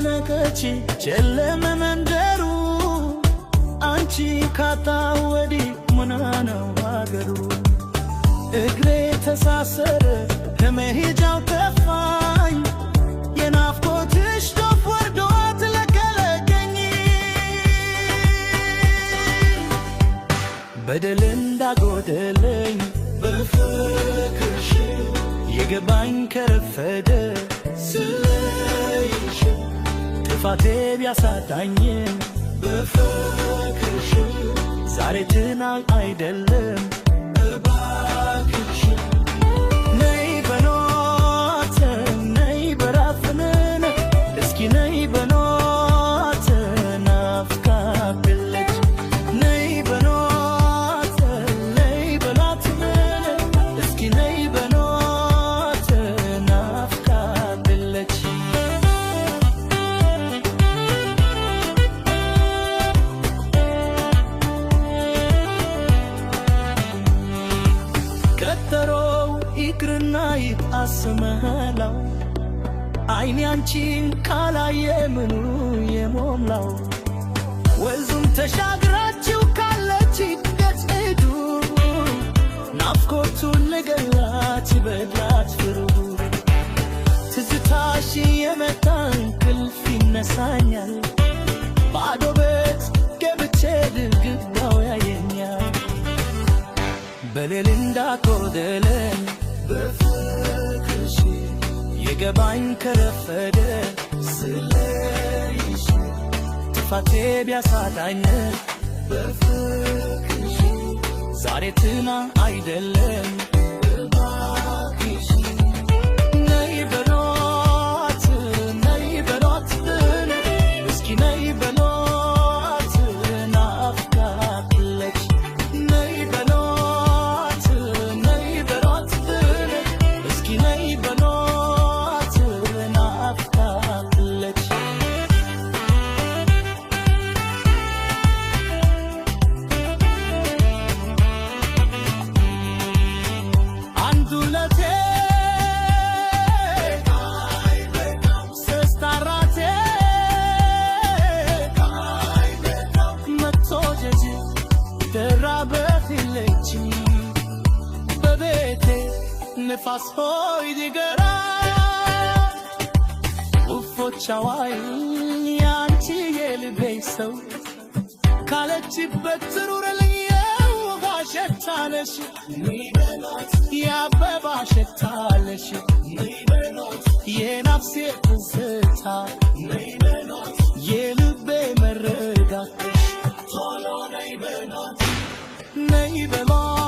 ተጨነቀች ጨለመ መንደሩ አንቺ ካጣሁ ወዲህ ምኗ ነው አገሩ እግሬ ተሳሰረ ከመሄጃው ጠፋኝ የናፍቆትሽ ዶፍ ወርዶ አትለቀለቀኝ በደል እንዳጎደለኝ በፍቅርሽ የገባኝ ከረፈደ ስለይሽ ጥፋቴ ቢያሳጣኝም በፍቅርሽ ዛሬ ትናንት አይደለም እባክሽ ነይ በኖት ነይ በራፍነን እስኪ ነይ በኖት ናፍቃለች ነይ በኖት ነይ በላትነን እስኪ ነይ በኖት ናፍቃለች ቀጠሮው ይቅርና ይጣስመላው አይኔ አንቺን ካላየ ምኑ የሞላው ወንዙም ተሻግራችሁ ካለች ደስ ሂዱ ናፍቆቱን ንገራት በላት ፍሩ ትዝታሽ የመጣ እንቅልፍ ይነሳኛል ባዶ ቤት ገብቼ ግድግዳው ያየኛል በሌል እንዳጎደለኝ በፍቅርሽ የገባኝ ከረፈደ ስለይሽ ጥፋቴ ቢያሳጣኝ በፍቅርሽ ዛሬ ትናንት አይደለም እባክሽ ነይ በሏት ነይ በሏት እስኪ ነይ በሏት ናፍቃለች ነይ በሏት ነይ በሏት እስኪ ነይ በሏት ናፍቃለች አንዱ ለቴ ስስታራቴ መጥቶ ጀጅ ደራበት የለች በቤቴ ንፋስ ሆይ ዲገራ ውፎቻዋይ ያንቺ የልቤ ሰው ካለችበት ትሩርልኝ የውሃ ሸታለሽ የአበባ ሸታለሽ የነፍሴ ትዝታ የልቤ መረጋትሽ ነይ በሏት